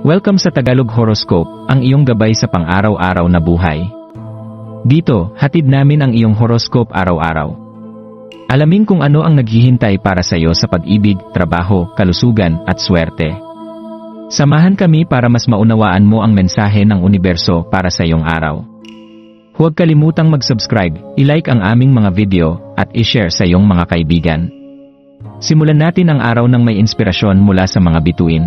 Welcome sa Tagalog Horoscope, ang iyong gabay sa pang-araw-araw na buhay. Dito, hatid namin ang iyong horoscope araw-araw. Alamin kung ano ang naghihintay para sa iyo sa pag-ibig, trabaho, kalusugan, at swerte. Samahan kami para mas maunawaan mo ang mensahe ng universo para sa iyong araw. Huwag kalimutang mag-subscribe, i-like ang aming mga video, at i-share sa iyong mga kaibigan. Simulan natin ang araw ng may inspirasyon mula sa mga bituin.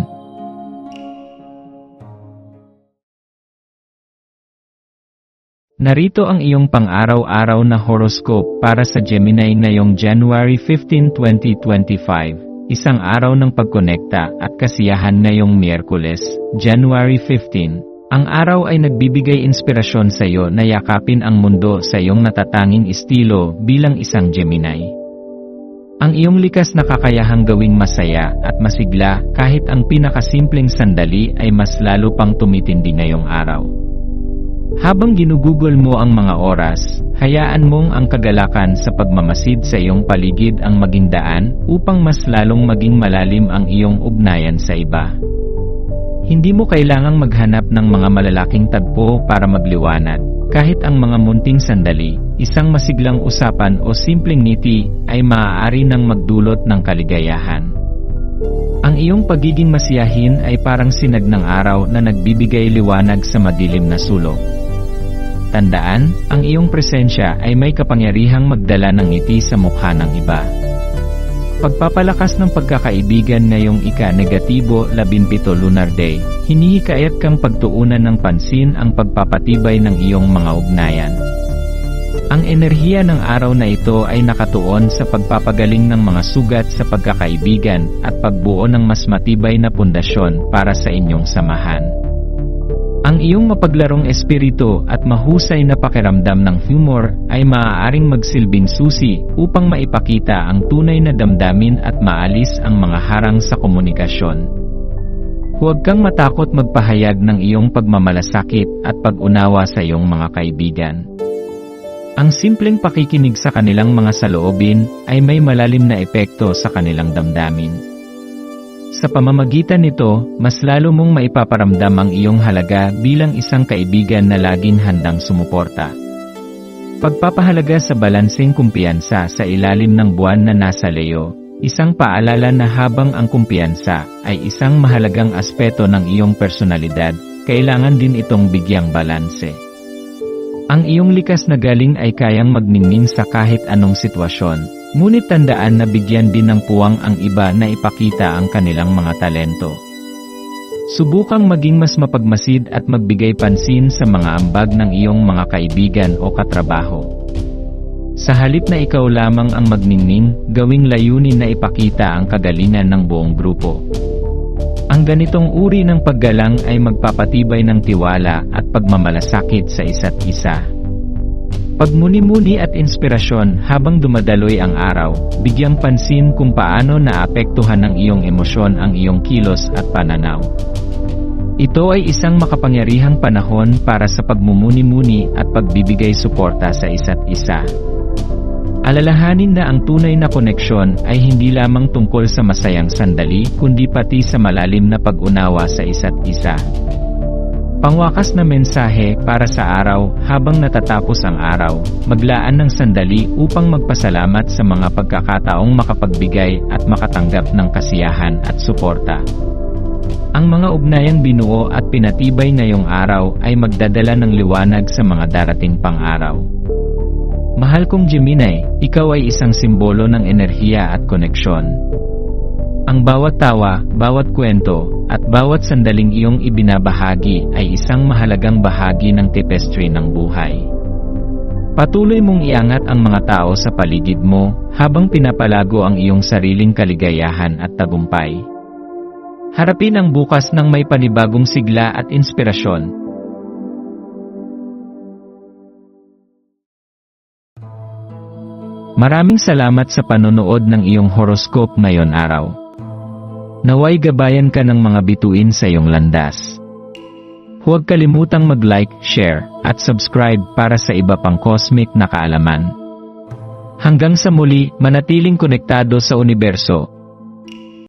Narito ang iyong pang-araw-araw na horoscope para sa Gemini ngayong January 15, 2025, isang araw ng pagkonekta at kasiyahan ngayong Miyerkules, January 15. Ang araw ay nagbibigay inspirasyon sa iyo na yakapin ang mundo sa iyong natatanging estilo bilang isang Gemini. Ang iyong likas na kakayahang gawing masaya at masigla kahit ang pinakasimpleng sandali ay mas lalo pang tumitindi ngayong araw. Habang ginugugol mo ang mga oras, hayaan mong ang kagalakan sa pagmamasid sa iyong paligid ang maging daan upang mas lalong maging malalim ang iyong ugnayan sa iba. Hindi mo kailangang maghanap ng mga malalaking tagpo para magliwanag. Kahit ang mga munting sandali, isang masiglang usapan o simpleng ngiti ay maaari nang magdulot ng kaligayahan. Ang iyong pagiging masiyahin ay parang sinag ng araw na nagbibigay liwanag sa madilim na sulok. Tandaan, ang iyong presensya ay may kapangyarihang magdala ng ngiti sa mukha ng iba. Pagpapalakas ng pagkakaibigan ngayong ika-negatibo 17 Lunar Day, hinihikayat kang pagtuunan ng pansin ang pagpapatibay ng iyong mga ugnayan. Ang enerhiya ng araw na ito ay nakatuon sa pagpapagaling ng mga sugat sa pagkakaibigan at pagbuo ng mas matibay na pundasyon para sa inyong samahan. Ang iyong mapaglarong espiritu at mahusay na pakiramdam ng humor ay maaaring magsilbing susi upang maipakita ang tunay na damdamin at maalis ang mga harang sa komunikasyon. Huwag kang matakot magpahayag ng iyong pagmamalasakit at pag-unawa sa iyong mga kaibigan. Ang simpleng pakikinig sa kanilang mga saloobin ay may malalim na epekto sa kanilang damdamin. Sa pamamagitan nito, mas lalo mong maipaparamdam ang iyong halaga bilang isang kaibigan na laging handang sumuporta. Pagpapahalaga sa balanseng kumpiyansa sa ilalim ng buwan na nasa Leo, isang paalala na habang ang kumpiyansa ay isang mahalagang aspeto ng iyong personalidad, kailangan din itong bigyang balanse. Ang iyong likas na galing ay kayang magningning sa kahit anong sitwasyon. Ngunit tandaan na bigyan din ng puwang ang iba na ipakita ang kanilang mga talento. Subukang maging mas mapagmasid at magbigay pansin sa mga ambag ng iyong mga kaibigan o katrabaho. Sa halip na ikaw lamang ang magningning, gawing layunin na ipakita ang kagalingan ng buong grupo. Ang ganitong uri ng paggalang ay magpapatibay ng tiwala at pagmamalasakit sa isa't isa. Pagmuni-muni at inspirasyon habang dumadaloy ang araw, bigyang pansin kung paano naapektuhan ng iyong emosyon ang iyong kilos at pananaw. Ito ay isang makapangyarihang panahon para sa pagmumuni-muni at pagbibigay suporta sa isa't isa. Alalahanin na ang tunay na koneksyon ay hindi lamang tungkol sa masayang sandali kundi pati sa malalim na pag-unawa sa isa't isa. Pangwakas na mensahe para sa araw. Habang natatapos ang araw, maglaan ng sandali upang magpasalamat sa mga pagkakataong makapagbigay at makatanggap ng kasiyahan at suporta. Ang mga ugnayang binuo at pinatibay ngayong araw ay magdadala ng liwanag sa mga darating pang araw. Mahal kong Gemini, ikaw ay isang simbolo ng enerhiya at koneksyon. Ang bawat tawa, bawat kwento, at bawat sandaling iyong ibinabahagi ay isang mahalagang bahagi ng tapestry ng buhay. Patuloy mong iangat ang mga tao sa paligid mo habang pinapalago ang iyong sariling kaligayahan at tagumpay. Harapin ang bukas ng may panibagong sigla at inspirasyon. Maraming salamat sa panonood ng iyong horoscope ngayon araw. Naway gabayan ka ng mga bituin sa iyong landas. Huwag kalimutang mag-like, share, at subscribe para sa iba pang cosmic na kaalaman. Hanggang sa muli, manatiling konektado sa universo.